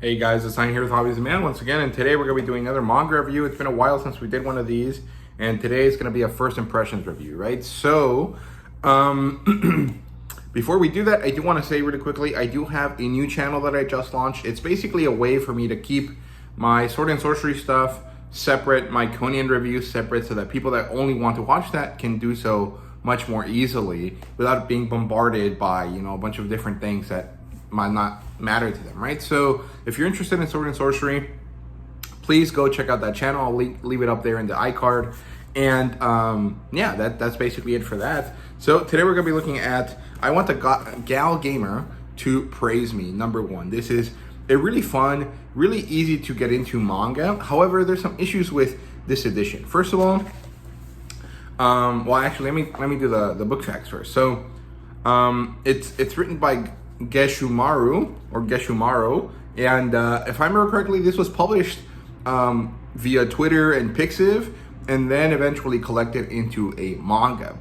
Hey guys, it's Sign here with Hobbies and Man once again, and today we're going to be doing another manga review. It's been a while since we did one of these, and today is going to be a first impressions review, right? So, before we do that, I do want to say really quickly, I do have a new channel that I just launched. It's basically a way for me to keep my sword and sorcery stuff separate, my Conan reviews separate, so that people that only want to watch that can do so much more easily without being bombarded by, a bunch of different things that might not matter to them, right? So if you're interested in sword and sorcery, please go check out that channel. I'll leave it up there in the iCard. And yeah, that's basically it for that. So today we're gonna be looking at I Want the Gal Gamer to Praise Me, #1. This is a really fun, really easy to get into manga. However, there's some issues with this edition. First of all, well, actually, let me do the book facts first. So it's written by Geshumaru, and if I remember correctly, this was published via Twitter and Pixiv, and then eventually collected into a manga,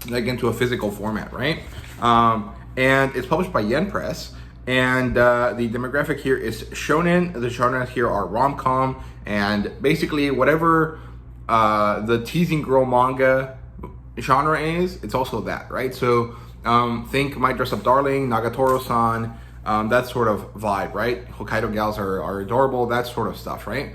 like into a physical format, right? And it's published by Yen Press, and the demographic here is shonen. The genres here are rom-com, and basically whatever the teasing girl manga genre is, it's also that, right? So think My Dress Up Darling, Nagatoro-san, that sort of vibe, right? Hokkaido gals are adorable, that sort of stuff, right?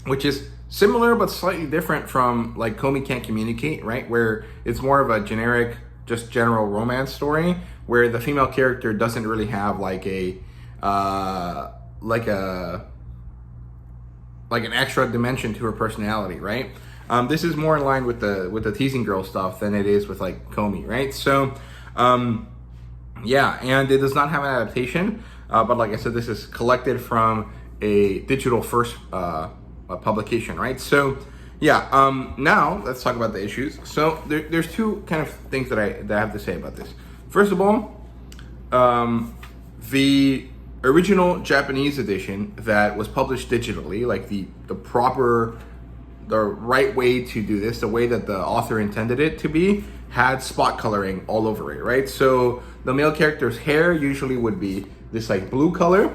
Which is similar but slightly different from like Komi Can't Communicate, right? Where it's more of a generic, just general romance story where the female character doesn't really have like an extra dimension to her personality, right? This is more in line with the teasing girl stuff than it is with like Komi, right? So, yeah, and it does not have an adaptation, but like I said, this is collected from a digital first publication, right? So, yeah, now let's talk about the issues. So there's two kind of things that I have to say about this. First of all, the original Japanese edition that was published digitally, like the right way to do this, the way that the author intended it to be, had spot coloring all over it, right? So the male character's hair usually would be this like blue color,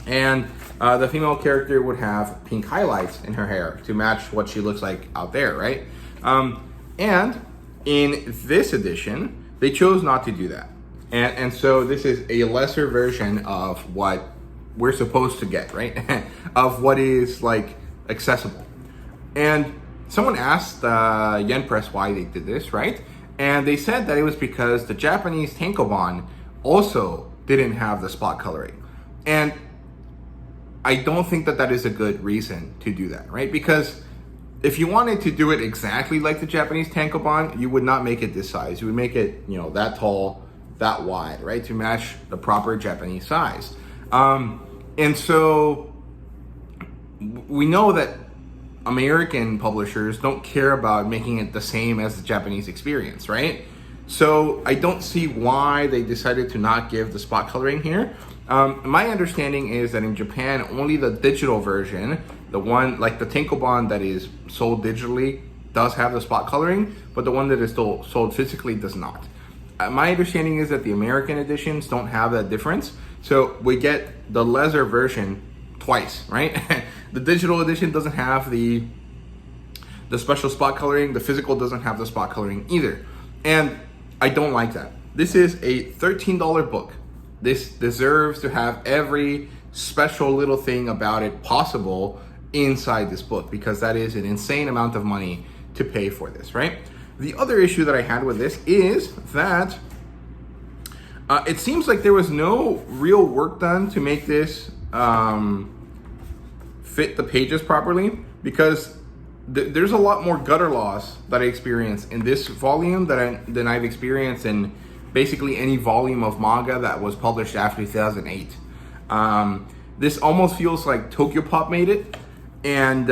and the female character would have pink highlights in her hair to match what she looks like out there, right? And in this edition, they chose not to do that. And so this is a lesser version of what we're supposed to get, right? Of what is like accessible. And someone asked Yen Press why they did this, right? And they said that it was because the Japanese tankobon also didn't have the spot coloring. And I don't think that is a good reason to do that, right? Because if you wanted to do it exactly like the Japanese tankobon, you would not make it this size. You would make it, that tall, that wide, right? To match the proper Japanese size. And so we know that American publishers don't care about making it the same as the Japanese experience, right? So I don't see why they decided to not give the spot coloring here. My understanding is that in Japan, only the digital version, the one like the tankobon that is sold digitally, does have the spot coloring, but the one that is still sold physically does not. My understanding is that the American editions don't have that difference, so we get the lesser version twice, right? The digital edition doesn't have the special spot coloring. The physical doesn't have the spot coloring either. And I don't like that. This is a $13 book. This deserves to have every special little thing about it possible inside this book, because that is an insane amount of money to pay for this, right? The other issue that I had with this is that it seems like there was no real work done to make this fit the pages properly, because there's a lot more gutter loss that I experienced in this volume than I've experienced in basically any volume of manga that was published after 2008. This almost feels like Tokyo Pop made it, and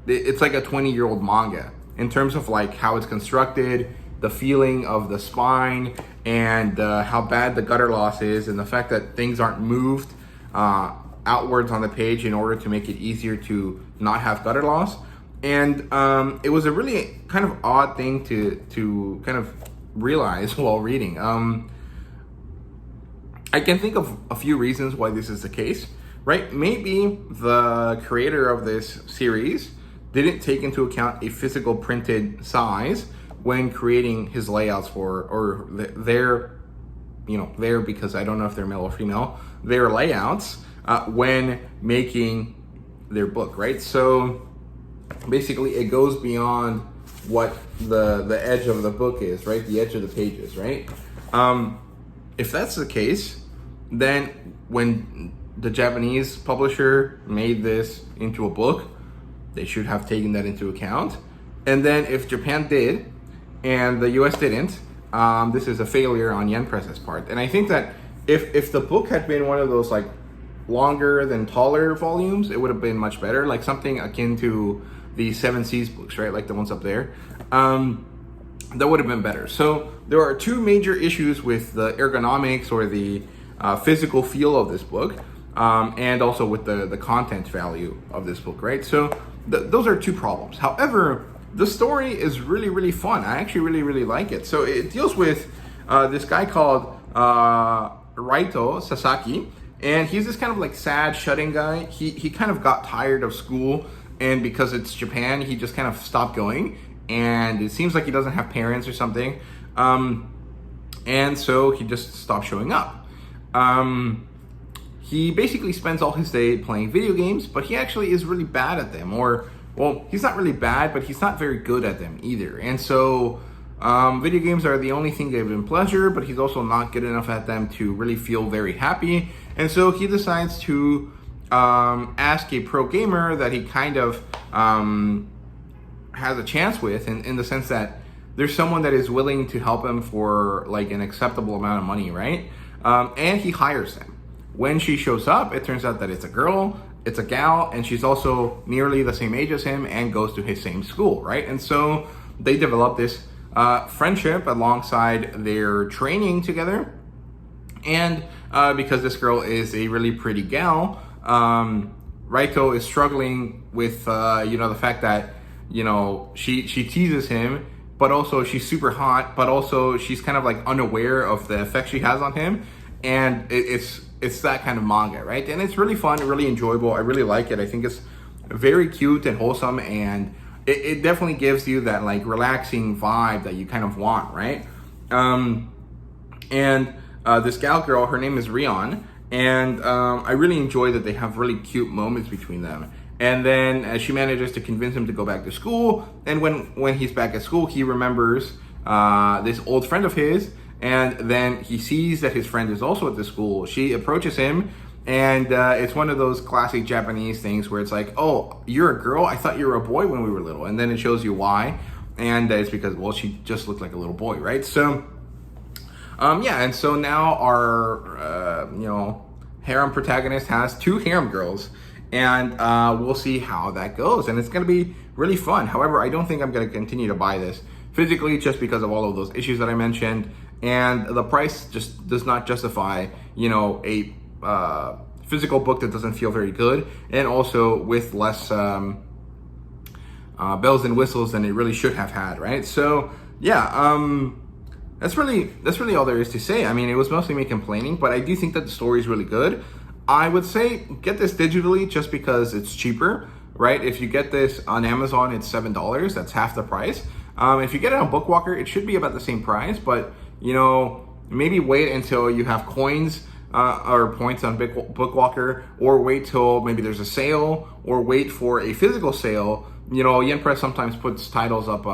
it's like a 20-year-old manga in terms of like how it's constructed, the feeling of the spine, and how bad the gutter loss is, and the fact that things aren't moved outwards on the page in order to make it easier to not have gutter loss. And it was a really kind of odd thing to kind of realize while reading. I can think of a few reasons why this is the case, right? Maybe the creator of this series didn't take into account a physical printed size when creating his layouts or their, because I don't know if they're male or female, their layouts when making their book, right? So basically it goes beyond what the edge of the book is, right? The edge of the pages, right? If that's the case, then when the Japanese publisher made this into a book, they should have taken that into account. And then if Japan did and the US didn't, this is a failure on Yen Press's part. And I think that if the book had been one of those like longer than taller volumes, it would have been much better, like something akin to the Seven Seas books, right? Like the ones up there. That would have been better. So there are two major issues with the ergonomics or the physical feel of this book, and also with the content value of this book, right? So those are two problems. However, the story is really, really fun. I actually really, really like it. So it deals with this guy called Raito Sasaki, and he's this kind of like sad, shut-in guy. He kind of got tired of school, and because it's Japan, he just kind of stopped going, and it seems like he doesn't have parents or something, and so he just stopped showing up. He basically spends all his day playing video games, but he actually is really bad at them, well, he's not really bad, but he's not very good at them either. And so video games are the only thing that give him pleasure, but he's also not good enough at them to really feel very happy. And so he decides to ask a pro gamer that he kind of has a chance with, in the sense that there's someone that is willing to help him for like an acceptable amount of money, right? And he hires them. When she shows up, it turns out that it's a girl, it's a gal, and she's also nearly the same age as him and goes to his same school, right? And so they develop this friendship alongside their training together. And because this girl is a really pretty gal, Raito is struggling with, the fact that, she teases him, but also she's super hot, but also she's kind of like unaware of the effect she has on him. And it's that kind of manga, right? And it's really fun, really enjoyable. I really like it. I think it's very cute and wholesome, and it definitely gives you that like relaxing vibe that you kind of want, right? This gal girl, her name is Rion, and I really enjoy that they have really cute moments between them. And then she manages to convince him to go back to school, and when he's back at school, he remembers this old friend of his. And then he sees that his friend is also at the school. She approaches him, and it's one of those classic Japanese things where it's like, oh, you're a girl? I thought you were a boy when we were little. And then it shows you why. And it's because, well, she just looked like a little boy, right? So, and so now our, harem protagonist has two harem girls. And we'll see how that goes. And it's going to be really fun. However, I don't think I'm going to continue to buy this physically just because of all of those issues that I mentioned. And the price just does not justify, a physical book that doesn't feel very good, and also with less bells and whistles than it really should have had, right? So that's really all there is to say. I mean, it was mostly me complaining, but I do think that the story is really good. I would say get this digitally just because it's cheaper, right? If you get this on Amazon, it's $7. That's half the price. If you get it on Bookwalker, it should be about the same price, but maybe wait until you have coins or points on Bookwalker, or wait till maybe there's a sale, or wait for a physical sale. Yen Press sometimes puts titles up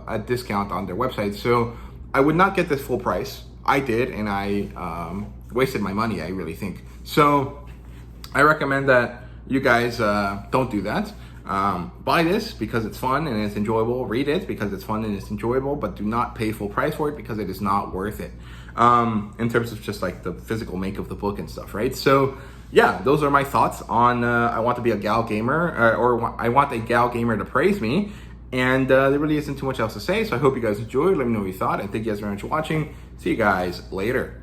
at discount on their website, so I would not get this full price. I did, and I wasted my money, I really think. So I recommend that you guys don't do that. Buy this because it's fun and it's enjoyable. Read it because it's fun and it's enjoyable, but do not pay full price for it because it is not worth it. In terms of just like the physical make of the book and stuff, right? So yeah, those are my thoughts on I want to be a gal gamer, or I want a gal gamer to praise me. And there really isn't too much else to say. So I hope you guys enjoyed. Let me know what you thought. And thank you guys very much for watching. See you guys later.